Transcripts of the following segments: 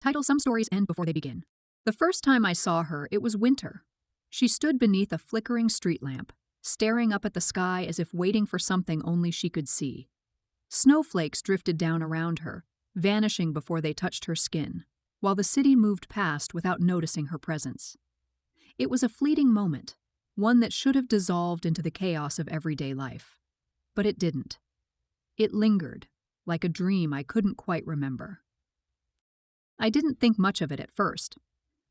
Title: Some stories end before they begin. The first time I saw her, it was winter. She stood beneath a flickering street lamp, staring up at the sky as if waiting for something only she could see. Snowflakes drifted down around her, vanishing before they touched her skin, while the city moved past without noticing her presence. It was a fleeting moment, one that should have dissolved into the chaos of everyday life. But it didn't. It lingered, like a dream I couldn't quite remember. I didn't think much of it at first,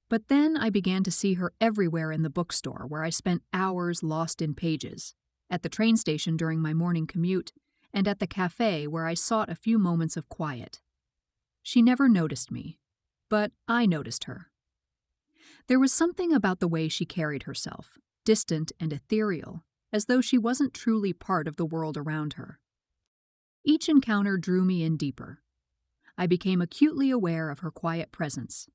but then I began to see her everywhere: in the bookstore, where I spent hours lost in pages, at the train station during my morning commute, and at the cafe where I sought a few moments of quiet. She never noticed me, but I noticed her. There was something about the way she carried herself, distant and ethereal, as though she wasn't truly part of the world around her. Each encounter drew me in deeper. I became acutely aware of her quiet presence.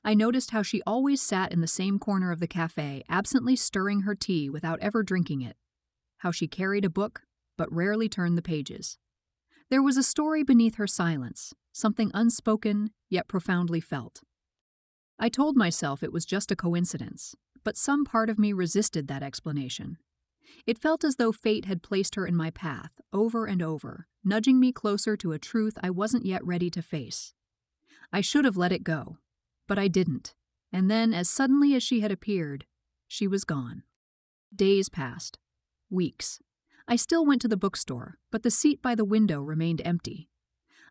I noticed how she always sat in the same corner of the cafe, absently stirring her tea without ever drinking it. How she carried a book, but rarely turned the pages. There was a story beneath her silence, something unspoken yet profoundly felt. I told myself it was just a coincidence, but some part of me resisted that explanation. It felt as though fate had placed her in my path, over and over, nudging me closer to a truth I wasn't yet ready to face. I should have let it go, but I didn't, and then, as suddenly as she had appeared, she was gone. Days passed. Weeks. I still went to the bookstore, but the seat by the window remained empty.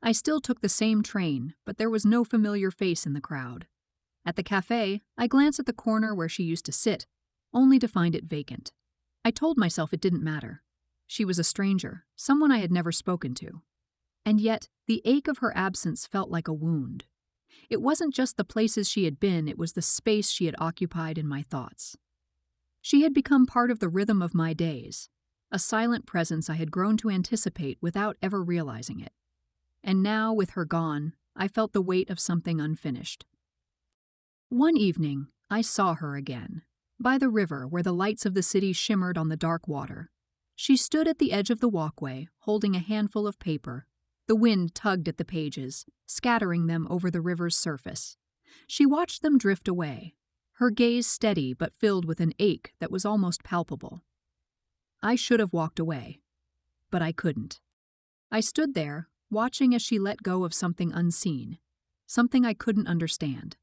I still took the same train, but there was no familiar face in the crowd. At the cafe, I glanced at the corner where she used to sit, only to find it vacant. I told myself it didn't matter. She was a stranger, someone I had never spoken to. And yet, the ache of her absence felt like a wound. It wasn't just the places she had been, it was the space she had occupied in my thoughts. She had become part of the rhythm of my days, a silent presence I had grown to anticipate without ever realizing it. And now, with her gone, I felt the weight of something unfinished. One evening, I saw her again, by the river where the lights of the city shimmered on the dark water. She stood at the edge of the walkway, holding a handful of paper. The wind tugged at the pages, scattering them over the river's surface. She watched them drift away, her gaze steady but filled with an ache that was almost palpable. I should have walked away, but I couldn't. I stood there, watching as she let go of something unseen, something I couldn't understand.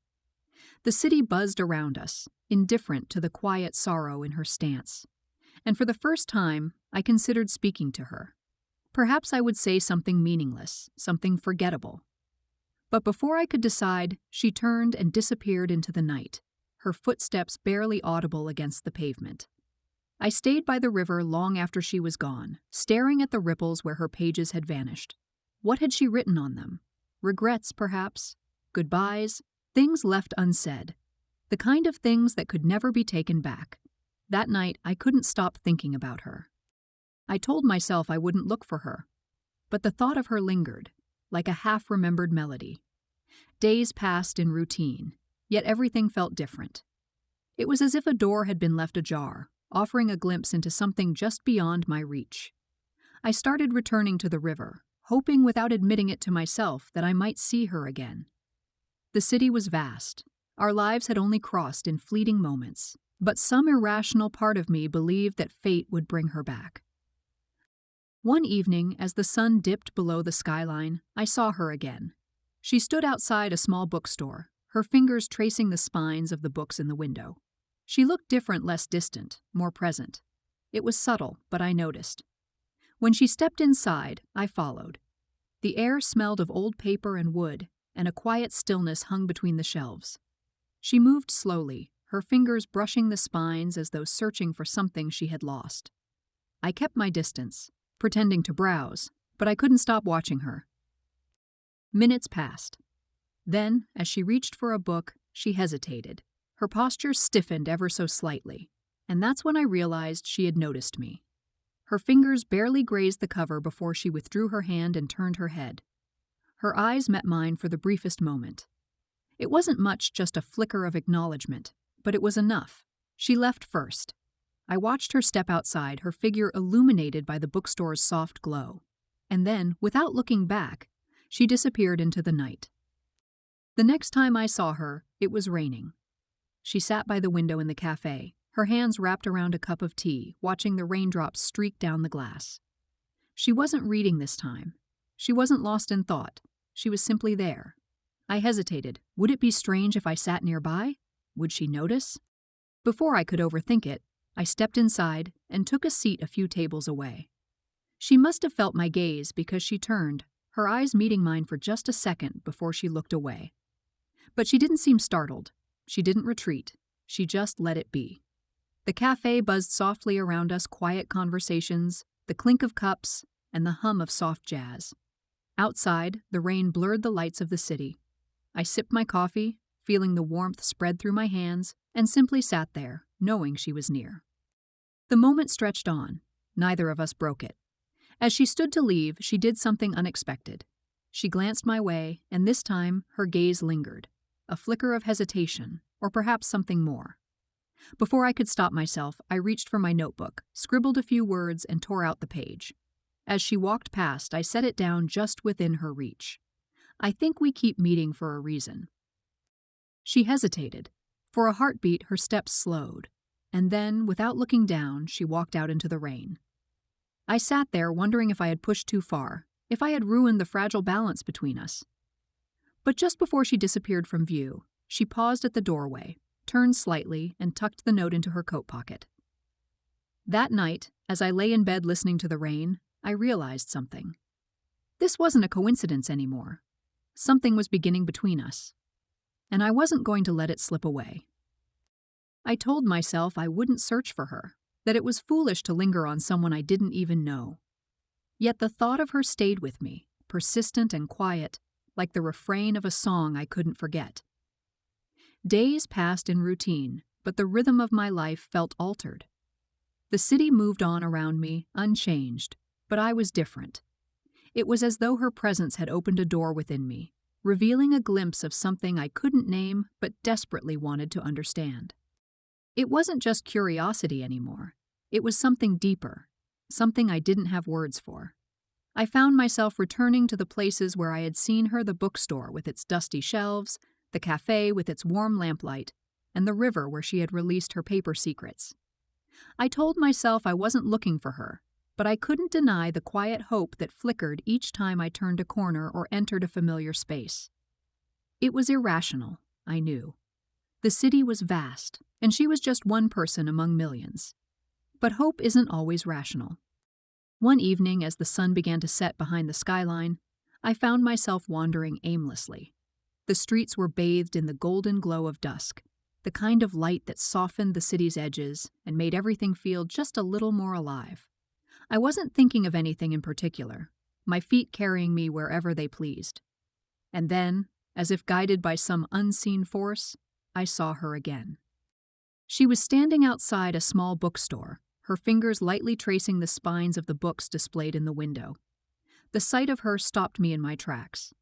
The city buzzed around us, indifferent to the quiet sorrow in her stance. And for the first time, I considered speaking to her. Perhaps I would say something meaningless, something forgettable. But before I could decide, she turned and disappeared into the night, her footsteps barely audible against the pavement. I stayed by the river long after she was gone, staring at the ripples where her pages had vanished. What had she written on them? Regrets, perhaps? Goodbyes? Things left unsaid. The kind of things that could never be taken back. That night, I couldn't stop thinking about her. I told myself I wouldn't look for her, but the thought of her lingered, like a half-remembered melody. Days passed in routine, yet everything felt different. It was as if a door had been left ajar, offering a glimpse into something just beyond my reach. I started returning to the river, hoping without admitting it to myself that I might see her again. The city was vast. Our lives had only crossed in fleeting moments, but some irrational part of me believed that fate would bring her back. One evening, as the sun dipped below the skyline, I saw her again. She stood outside a small bookstore, her fingers tracing the spines of the books in the window. She looked different, less distant, more present. It was subtle, but I noticed. When she stepped inside, I followed. The air smelled of old paper and wood, and a quiet stillness hung between the shelves. She moved slowly, her fingers brushing the spines as though searching for something she had lost. I kept my distance, pretending to browse, but I couldn't stop watching her. Minutes passed. Then, as she reached for a book, she hesitated. Her posture stiffened ever so slightly, and that's when I realized she had noticed me. Her fingers barely grazed the cover before she withdrew her hand and turned her head. Her eyes met mine for the briefest moment. It wasn't much, just a flicker of acknowledgement, but it was enough. She left first. I watched her step outside, her figure illuminated by the bookstore's soft glow. And then, without looking back, she disappeared into the night. The next time I saw her, it was raining. She sat by the window in the cafe, her hands wrapped around a cup of tea, watching the raindrops streak down the glass. She wasn't reading this time. She wasn't lost in thought. She was simply there. I hesitated. Would it be strange if I sat nearby? Would she notice? Before I could overthink it, I stepped inside and took a seat a few tables away. She must have felt my gaze because she turned, her eyes meeting mine for just a second before she looked away. But she didn't seem startled. She didn't retreat. She just let it be. The cafe buzzed softly around us, quiet conversations, the clink of cups, and the hum of soft jazz. Outside, the rain blurred the lights of the city. I sipped my coffee, feeling the warmth spread through my hands, and simply sat there, knowing she was near. The moment stretched on. Neither of us broke it. As she stood to leave, she did something unexpected. She glanced my way, and this time her gaze lingered. A flicker of hesitation, or perhaps something more. Before I could stop myself, I reached for my notebook, scribbled a few words, and tore out the page. As she walked past, I set it down just within her reach. I think we keep meeting for a reason. She hesitated. For a heartbeat, her steps slowed. And then, without looking down, she walked out into the rain. I sat there wondering if I had pushed too far, if I had ruined the fragile balance between us. But just before she disappeared from view, she paused at the doorway, turned slightly, and tucked the note into her coat pocket. That night, as I lay in bed listening to the rain, I realized something. This wasn't a coincidence anymore. Something was beginning between us, and I wasn't going to let it slip away. I told myself I wouldn't search for her, that it was foolish to linger on someone I didn't even know. Yet the thought of her stayed with me, persistent and quiet, like the refrain of a song I couldn't forget. Days passed in routine, but the rhythm of my life felt altered. The city moved on around me, unchanged, but I was different. It was as though her presence had opened a door within me, revealing a glimpse of something I couldn't name but desperately wanted to understand. It wasn't just curiosity anymore. It was something deeper, something I didn't have words for. I found myself returning to the places where I had seen her, the bookstore with its dusty shelves, the cafe with its warm lamplight, and the river where she had released her paper secrets. I told myself I wasn't looking for her, but I couldn't deny the quiet hope that flickered each time I turned a corner or entered a familiar space. It was irrational, I knew. The city was vast, and she was just one person among millions. But hope isn't always rational. One evening, as the sun began to set behind the skyline, I found myself wandering aimlessly. The streets were bathed in the golden glow of dusk, the kind of light that softened the city's edges and made everything feel just a little more alive. I wasn't thinking of anything in particular, my feet carrying me wherever they pleased. And then, as if guided by some unseen force, I saw her again. She was standing outside a small bookstore, her fingers lightly tracing the spines of the books displayed in the window. The sight of her stopped me in my tracks.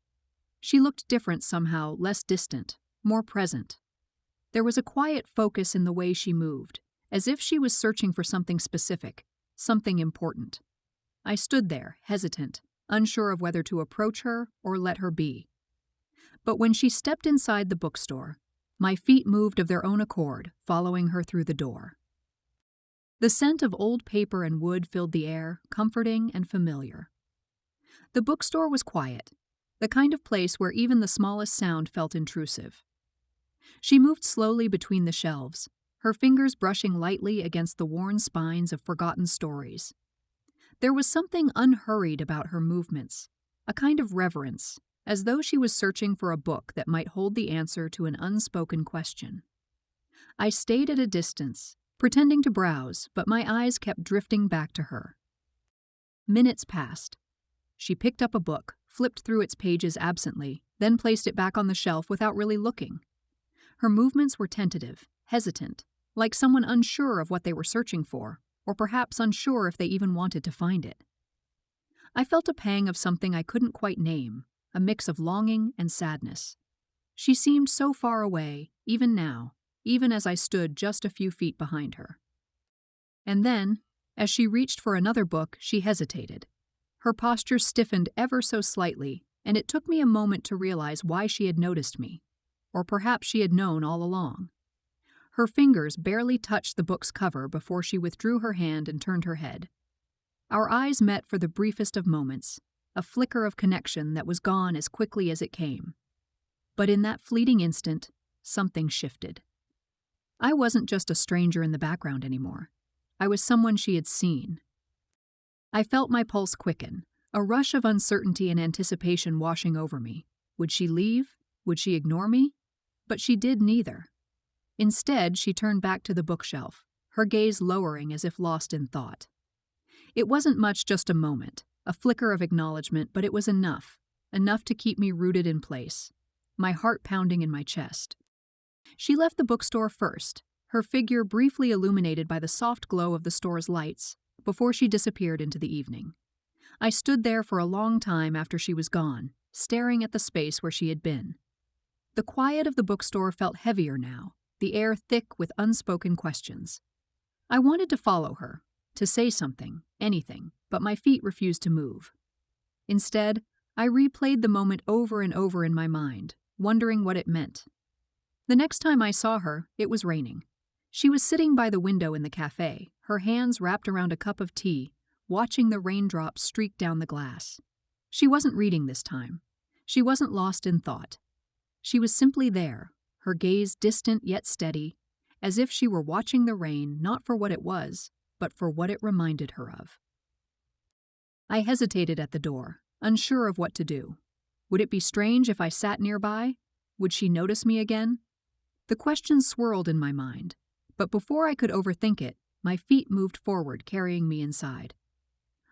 She looked different somehow, less distant, more present. There was a quiet focus in the way she moved, as if she was searching for something specific, something important. I stood there, hesitant, unsure of whether to approach her or let her be. But when she stepped inside the bookstore, my feet moved of their own accord, following her through the door. The scent of old paper and wood filled the air, comforting and familiar. The bookstore was quiet, the kind of place where even the smallest sound felt intrusive. She moved slowly between the shelves, her fingers brushing lightly against the worn spines of forgotten stories. There was something unhurried about her movements, a kind of reverence, as though she was searching for a book that might hold the answer to an unspoken question. I stayed at a distance, pretending to browse, but my eyes kept drifting back to her. Minutes passed. She picked up a book, flipped through its pages absently, then placed it back on the shelf without really looking. Her movements were tentative, hesitant, like someone unsure of what they were searching for, or perhaps unsure if they even wanted to find it. I felt a pang of something I couldn't quite name, a mix of longing and sadness. She seemed so far away, even now, even as I stood just a few feet behind her. And then, as she reached for another book, she hesitated. Her posture stiffened ever so slightly, and it took me a moment to realize why she had noticed me. or perhaps she had known all along. Her fingers barely touched the book's cover before she withdrew her hand and turned her head. Our eyes met for the briefest of moments, a flicker of connection that was gone as quickly as it came. But in that fleeting instant, something shifted. I wasn't just a stranger in the background anymore. I was someone she had seen. I felt my pulse quicken, a rush of uncertainty and anticipation washing over me. Would she leave? Would she ignore me? But she did neither. Instead, she turned back to the bookshelf, her gaze lowering as if lost in thought. It wasn't much, just a moment, a flicker of acknowledgement, but it was enough to keep me rooted in place, my heart pounding in my chest. She left the bookstore first, her figure briefly illuminated by the soft glow of the store's lights, before she disappeared into the evening. I stood there for a long time after she was gone, staring at the space where she had been. The quiet of the bookstore felt heavier now, the air thick with unspoken questions. I wanted to follow her, to say something, anything, but my feet refused to move. Instead, I replayed the moment over and over in my mind, wondering what it meant. The next time I saw her, it was raining. She was sitting by the window in the cafe, her hands wrapped around a cup of tea, watching the raindrops streak down the glass. She wasn't reading this time. She wasn't lost in thought. She was simply there, her gaze distant yet steady, as if she were watching the rain not for what it was, but for what it reminded her of. I hesitated at the door, unsure of what to do. Would it be strange if I sat nearby? Would she notice me again? The question swirled in my mind, but before I could overthink it, my feet moved forward, carrying me inside.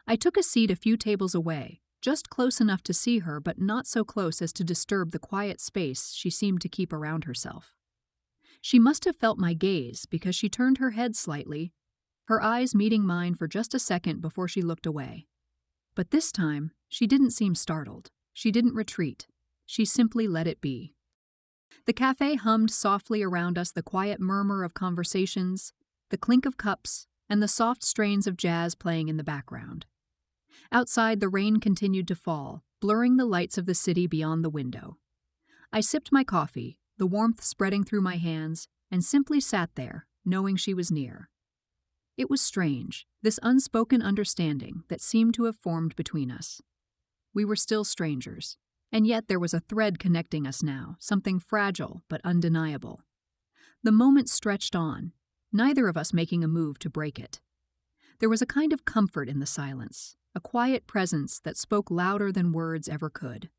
I took a seat a few tables away, just close enough to see her but not so close as to disturb the quiet space she seemed to keep around herself. She must have felt my gaze because she turned her head slightly, her eyes meeting mine for just a second before she looked away. But this time, she didn't seem startled. She didn't retreat. She simply let it be. The cafe hummed softly around us, the quiet murmur of conversations, the clink of cups, and the soft strains of jazz playing in the background. Outside, the rain continued to fall, blurring the lights of the city beyond the window. I sipped my coffee, the warmth spreading through my hands, and simply sat there, knowing she was near. It was strange, this unspoken understanding that seemed to have formed between us. We were still strangers, and yet there was a thread connecting us now, something fragile but undeniable. The moment stretched on, neither of us making a move to break it. There was a kind of comfort in the silence, a quiet presence that spoke louder than words ever could.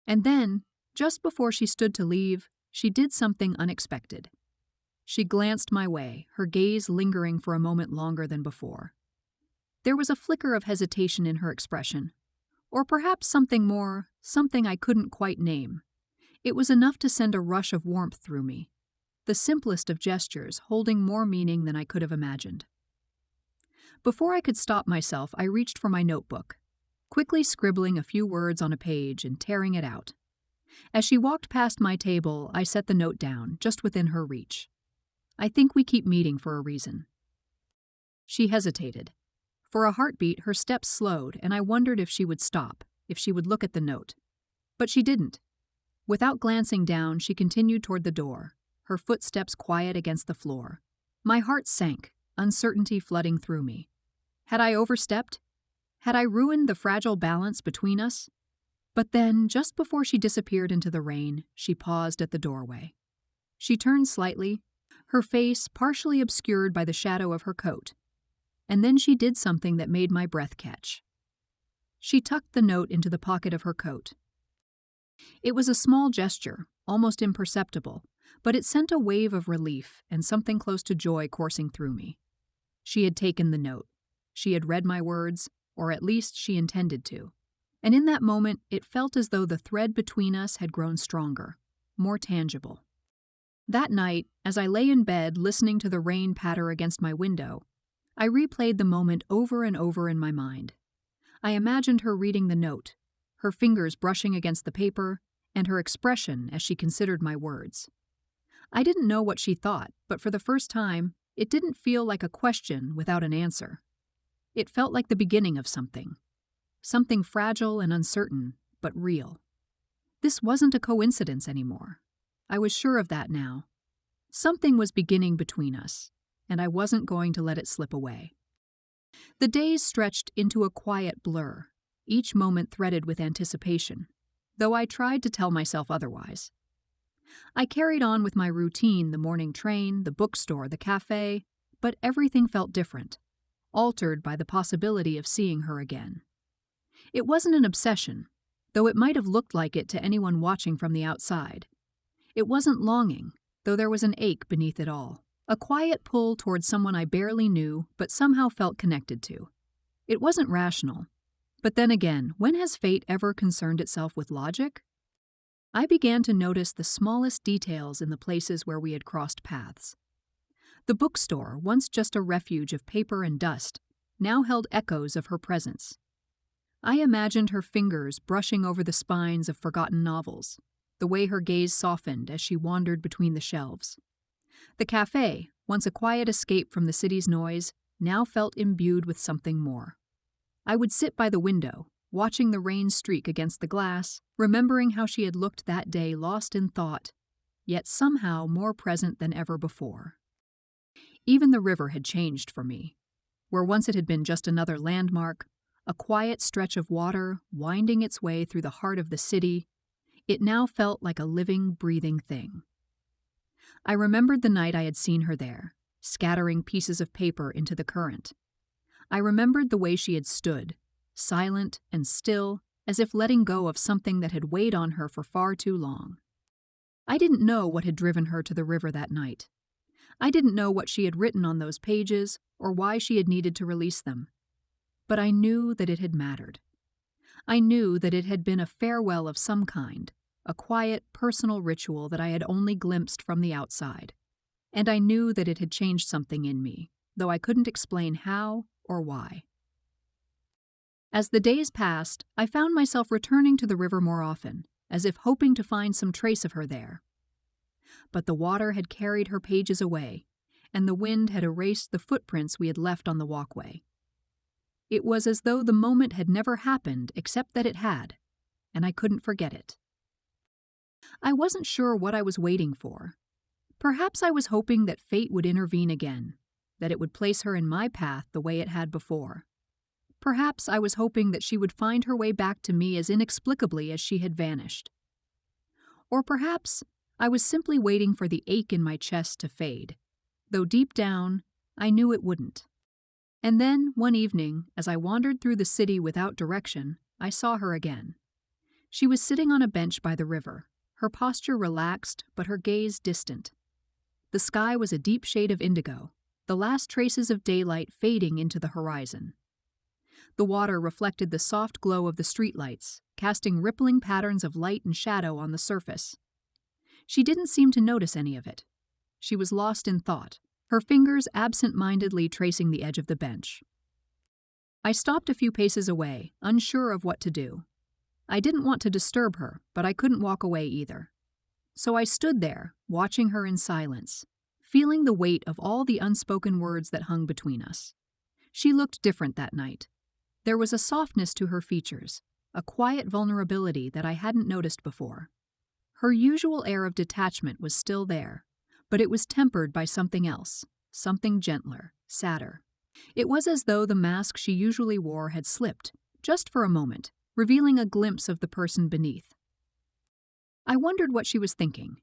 And then, just before she stood to leave, she did something unexpected. She glanced my way, her gaze lingering for a moment longer than before. There was a flicker of hesitation in her expression, or perhaps something more, something I couldn't quite name. It was enough to send a rush of warmth through me, the simplest of gestures holding more meaning than I could have imagined. Before I could stop myself, I reached for my notebook, quickly scribbling a few words on a page and tearing it out. As she walked past my table, I set the note down, just within her reach. I think we keep meeting for a reason. She hesitated. For a heartbeat, her steps slowed, and I wondered if she would stop, if she would look at the note. But she didn't. Without glancing down, she continued toward the door, her footsteps quiet against the floor. My heart sank, uncertainty flooding through me. Had I overstepped? Had I ruined the fragile balance between us? But then, just before she disappeared into the rain, she paused at the doorway. She turned slightly, her face partially obscured by the shadow of her coat. And then she did something that made my breath catch. She tucked the note into the pocket of her coat. It was a small gesture, almost imperceptible, but it sent a wave of relief and something close to joy coursing through me. She had taken the note. She had read my words, or at least she intended to. And in that moment, it felt as though the thread between us had grown stronger, more tangible. That night, as I lay in bed listening to the rain patter against my window, I replayed the moment over and over in my mind. I imagined her reading the note, her fingers brushing against the paper, and her expression as she considered my words. I didn't know what she thought, but for the first time, it didn't feel like a question without an answer. It felt like the beginning of something. Something fragile and uncertain, but real. This wasn't a coincidence anymore. I was sure of that now. Something was beginning between us, and I wasn't going to let it slip away. The days stretched into a quiet blur, each moment threaded with anticipation, though I tried to tell myself otherwise. I carried on with my routine: the morning train, the bookstore, the cafe, but everything felt different, altered by the possibility of seeing her again. It wasn't an obsession, though it might have looked like it to anyone watching from the outside. It wasn't longing, though there was an ache beneath it all, a quiet pull towards someone I barely knew but somehow felt connected to. It wasn't rational. But then again, when has fate ever concerned itself with logic? I began to notice the smallest details in the places where we had crossed paths. The bookstore, once just a refuge of paper and dust, now held echoes of her presence. I imagined her fingers brushing over the spines of forgotten novels, the way her gaze softened as she wandered between the shelves. The cafe, once a quiet escape from the city's noise, now felt imbued with something more. I would sit by the window, watching the rain streak against the glass, remembering how she had looked that day, lost in thought, yet somehow more present than ever before. Even the river had changed for me. Where once it had been just another landmark, a quiet stretch of water winding its way through the heart of the city, it now felt like a living, breathing thing. I remembered the night I had seen her there, scattering pieces of paper into the current. I remembered the way she had stood, silent and still, as if letting go of something that had weighed on her for far too long. I didn't know what had driven her to the river that night. I didn't know what she had written on those pages or why she had needed to release them. But I knew that it had mattered. I knew that it had been a farewell of some kind, a quiet, personal ritual that I had only glimpsed from the outside. And I knew that it had changed something in me, though I couldn't explain how or why. As the days passed, I found myself returning to the river more often, as if hoping to find some trace of her there. But the water had carried her pages away, and the wind had erased the footprints we had left on the walkway. It was as though the moment had never happened except that it had, and I couldn't forget it. I wasn't sure what I was waiting for. Perhaps I was hoping that fate would intervene again, that it would place her in my path the way it had before. Perhaps I was hoping that she would find her way back to me as inexplicably as she had vanished. Or perhaps I was simply waiting for the ache in my chest to fade, though deep down I knew it wouldn't. And then, one evening, as I wandered through the city without direction, I saw her again. She was sitting on a bench by the river, her posture relaxed but her gaze distant. The sky was a deep shade of indigo, the last traces of daylight fading into the horizon. The water reflected the soft glow of the streetlights, casting rippling patterns of light and shadow on the surface. She didn't seem to notice any of it. She was lost in thought, her fingers absent-mindedly tracing the edge of the bench. I stopped a few paces away, unsure of what to do. I didn't want to disturb her, but I couldn't walk away either. So I stood there, watching her in silence, feeling the weight of all the unspoken words that hung between us. She looked different that night. There was a softness to her features, a quiet vulnerability that I hadn't noticed before. Her usual air of detachment was still there, but it was tempered by something else, something gentler, sadder. It was as though the mask she usually wore had slipped, just for a moment, revealing a glimpse of the person beneath. I wondered what she was thinking.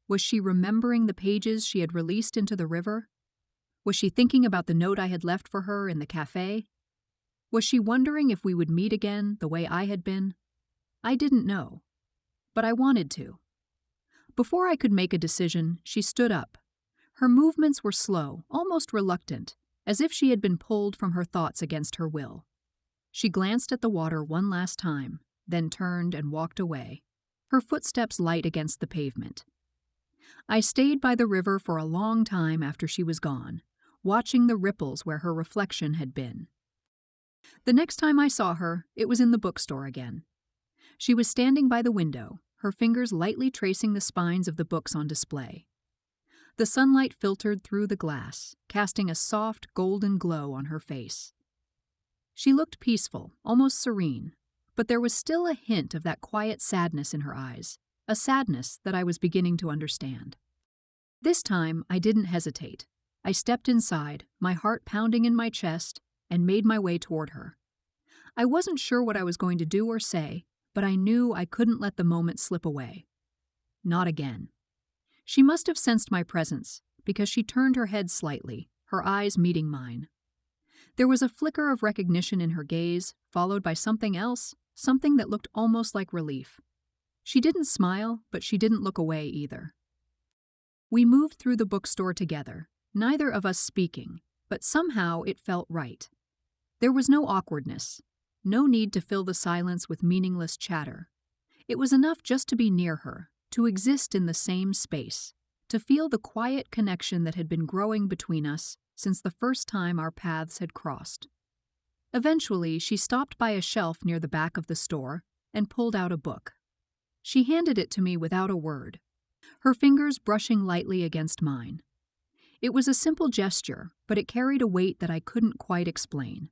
Was she remembering the pages she had released into the river? Was she thinking about the note I had left for her in the cafe? Was she wondering if we would meet again the way I had been? I didn't know, but I wanted to. Before I could make a decision, she stood up. Her movements were slow, almost reluctant, as if she had been pulled from her thoughts against her will. She glanced at the water one last time, then turned and walked away, her footsteps light against the pavement. I stayed by the river for a long time after she was gone, watching the ripples where her reflection had been. The next time I saw her, it was in the bookstore again. She was standing by the window, her fingers lightly tracing the spines of the books on display. The sunlight filtered through the glass, casting a soft, golden glow on her face. She looked peaceful, almost serene, but there was still a hint of that quiet sadness in her eyes, a sadness that I was beginning to understand. This time, I didn't hesitate. I stepped inside, my heart pounding in my chest, and made my way toward her. I wasn't sure what I was going to do or say, but I knew I couldn't let the moment slip away. Not again. She must have sensed my presence, because she turned her head slightly, her eyes meeting mine. There was a flicker of recognition in her gaze, followed by something else, something that looked almost like relief. She didn't smile, but she didn't look away either. We moved through the bookstore together, neither of us speaking, but somehow it felt right. There was no awkwardness, no need to fill the silence with meaningless chatter. It was enough just to be near her, to exist in the same space, to feel the quiet connection that had been growing between us since the first time our paths had crossed. Eventually, she stopped by a shelf near the back of the store and pulled out a book. She handed it to me without a word, her fingers brushing lightly against mine. It was a simple gesture, but it carried a weight that I couldn't quite explain.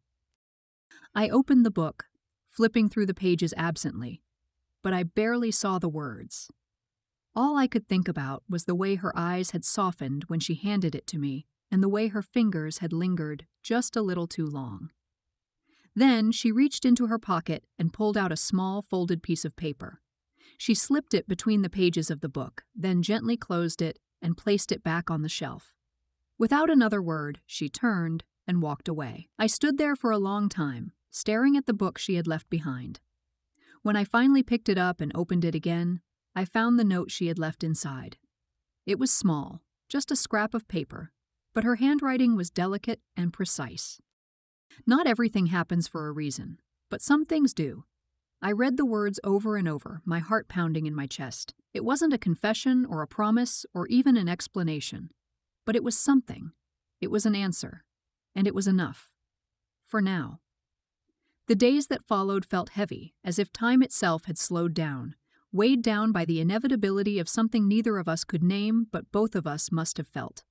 I opened the book, flipping through the pages absently, but I barely saw the words. All I could think about was the way her eyes had softened when she handed it to me, and the way her fingers had lingered just a little too long. Then she reached into her pocket and pulled out a small folded piece of paper. She slipped it between the pages of the book, then gently closed it and placed it back on the shelf. Without another word, she turned and walked away. I stood there for a long time, staring at the book she had left behind. When I finally picked it up and opened it again, I found the note she had left inside. It was small, just a scrap of paper, but her handwriting was delicate and precise. Not everything happens for a reason, but some things do. I read the words over and over, my heart pounding in my chest. It wasn't a confession or a promise or even an explanation, but it was something. It was an answer, and it was enough. For now. The days that followed felt heavy, as if time itself had slowed down, weighed down by the inevitability of something neither of us could name, but both of us must have felt.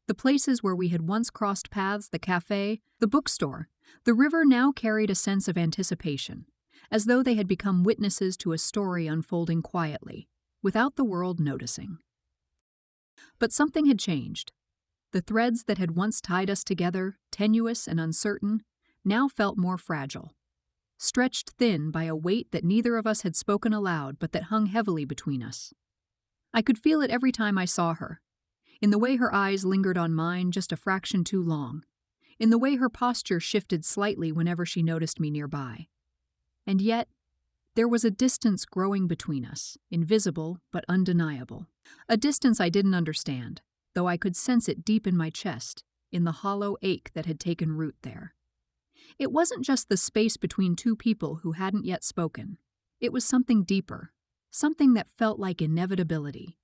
The places where we had once crossed paths, the cafe, the bookstore, the river now carried a sense of anticipation, as though they had become witnesses to a story unfolding quietly, without the world noticing. But something had changed. The threads that had once tied us together, tenuous and uncertain, now felt more fragile, stretched thin by a weight that neither of us had spoken aloud but that hung heavily between us. I could feel it every time I saw her, in the way her eyes lingered on mine just a fraction too long, in the way her posture shifted slightly whenever she noticed me nearby. And yet, there was a distance growing between us, invisible but undeniable. A distance I didn't understand, though I could sense it deep in my chest, in the hollow ache that had taken root there. It wasn't just the space between two people who hadn't yet spoken. It was something deeper, something that felt like inevitability.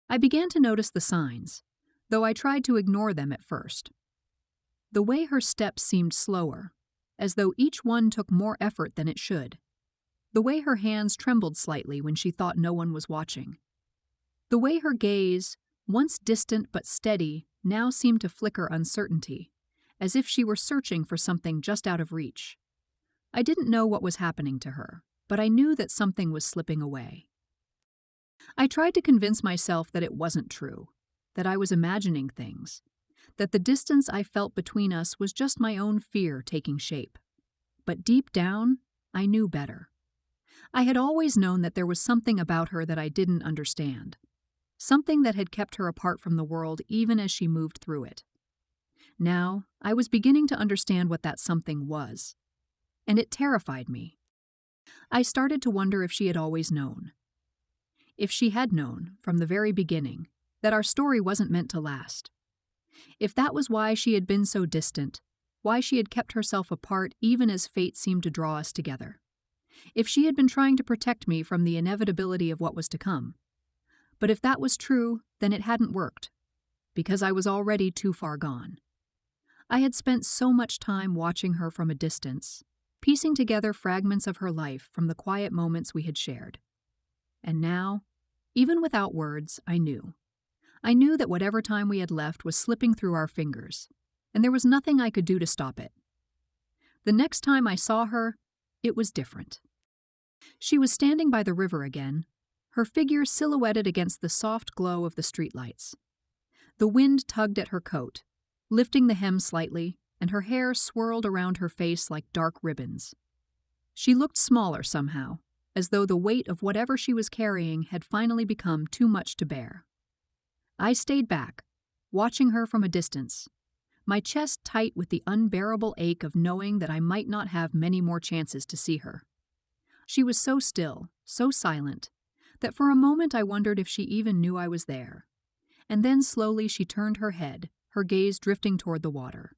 I began to notice the signs, though I tried to ignore them at first. The way her steps seemed slower, as though each one took more effort than it should. The way her hands trembled slightly when she thought no one was watching. The way her gaze, once distant but steady, now seemed to flicker uncertainty, as if she were searching for something just out of reach. I didn't know what was happening to her, but I knew that something was slipping away. I tried to convince myself that it wasn't true, that I was imagining things, that the distance I felt between us was just my own fear taking shape. But deep down, I knew better. I had always known that there was something about her that I didn't understand, something that had kept her apart from the world even as she moved through it. Now, I was beginning to understand what that something was, and it terrified me. I started to wonder if she had always known. If she had known, from the very beginning, that our story wasn't meant to last. If that was why she had been so distant, why she had kept herself apart even as fate seemed to draw us together. If she had been trying to protect me from the inevitability of what was to come. But if that was true, then it hadn't worked, because I was already too far gone. I had spent so much time watching her from a distance, piecing together fragments of her life from the quiet moments we had shared. And now, even without words, I knew. I knew that whatever time we had left was slipping through our fingers, and there was nothing I could do to stop it. The next time I saw her, it was different. She was standing by the river again, her figure silhouetted against the soft glow of the streetlights. The wind tugged at her coat, lifting the hem slightly, and her hair swirled around her face like dark ribbons. She looked smaller somehow, as though the weight of whatever she was carrying had finally become too much to bear. I stayed back, watching her from a distance, my chest tight with the unbearable ache of knowing that I might not have many more chances to see her. She was so still, so silent, that for a moment I wondered if she even knew I was there. And then slowly she turned her head, her gaze drifting toward the water.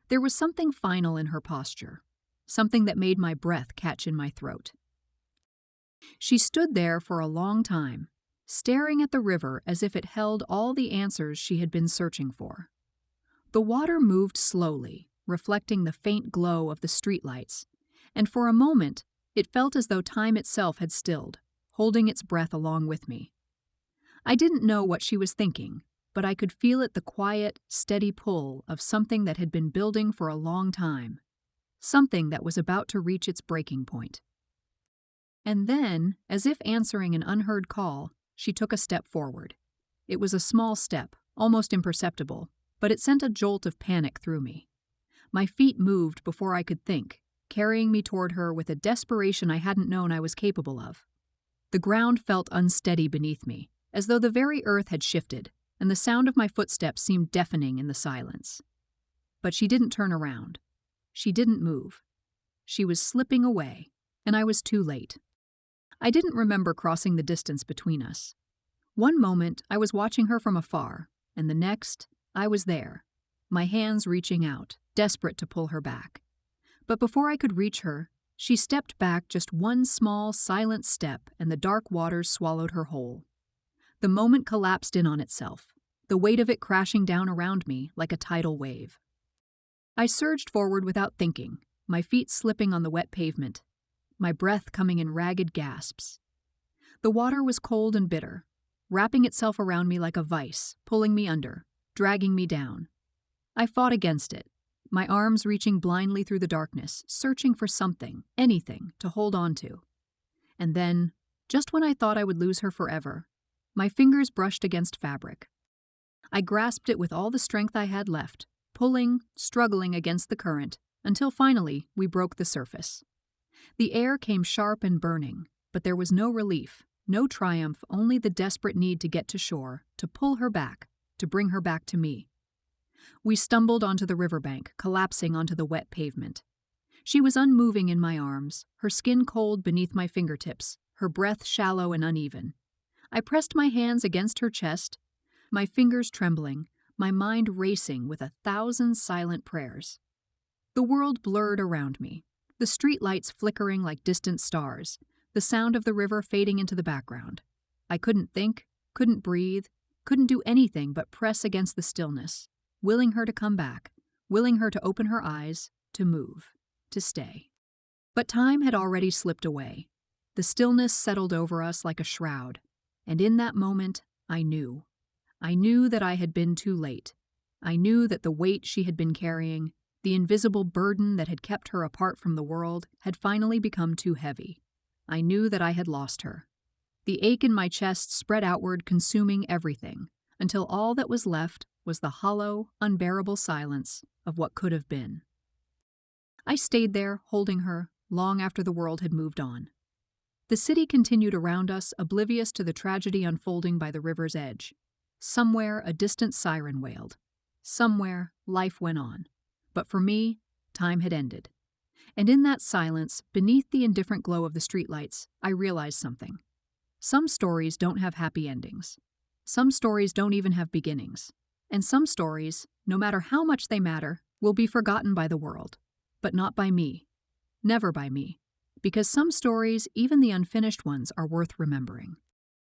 There was something final in her posture, something that made my breath catch in my throat. She stood there for a long time, staring at the river as if it held all the answers she had been searching for. The water moved slowly, reflecting the faint glow of the streetlights, and for a moment it felt as though time itself had stilled, holding its breath along with me. I didn't know what she was thinking, but I could feel the quiet, steady pull of something that had been building for a long time, something that was about to reach its breaking point. And then, as if answering an unheard call, she took a step forward. It was a small step, almost imperceptible, but it sent a jolt of panic through me. My feet moved before I could think, carrying me toward her with a desperation I hadn't known I was capable of. The ground felt unsteady beneath me, as though the very earth had shifted, and the sound of my footsteps seemed deafening in the silence. But she didn't turn around. She didn't move. She was slipping away, and I was too late. I didn't remember crossing the distance between us. One moment I was watching her from afar, and the next I was there, my hands reaching out, desperate to pull her back. But before I could reach her, she stepped back just one small, silent step, and the dark waters swallowed her whole. The moment collapsed in on itself, the weight of it crashing down around me like a tidal wave. I surged forward without thinking, my feet slipping on the wet pavement, my breath coming in ragged gasps. The water was cold and bitter, wrapping itself around me like a vice, pulling me under, dragging me down. I fought against it, my arms reaching blindly through the darkness, searching for something, anything, to hold on to. And then, just when I thought I would lose her forever, my fingers brushed against fabric. I grasped it with all the strength I had left, pulling, struggling against the current, until finally we broke the surface. The air came sharp and burning, but there was no relief, no triumph, only the desperate need to get to shore, to pull her back, to bring her back to me. We stumbled onto the riverbank, collapsing onto the wet pavement. She was unmoving in my arms, her skin cold beneath my fingertips, her breath shallow and uneven. I pressed my hands against her chest, my fingers trembling, my mind racing with 1,000 silent prayers. The world blurred around me, the streetlights flickering like distant stars, the sound of the river fading into the background. I couldn't think, couldn't breathe, couldn't do anything but press against the stillness, willing her to come back, willing her to open her eyes, to move, to stay. But time had already slipped away. The stillness settled over us like a shroud, and in that moment, I knew. I knew that I had been too late. I knew that the weight she had been carrying, the invisible burden that had kept her apart from the world, had finally become too heavy. I knew that I had lost her. The ache in my chest spread outward, consuming everything, until all that was left was the hollow, unbearable silence of what could have been. I stayed there, holding her, long after the world had moved on. The city continued around us, oblivious to the tragedy unfolding by the river's edge. Somewhere, a distant siren wailed. Somewhere, life went on. But for me, time had ended. And in that silence, beneath the indifferent glow of the streetlights, I realized something. Some stories don't have happy endings. Some stories don't even have beginnings. And some stories, no matter how much they matter, will be forgotten by the world. But not by me. Never by me. Because some stories, even the unfinished ones, are worth remembering.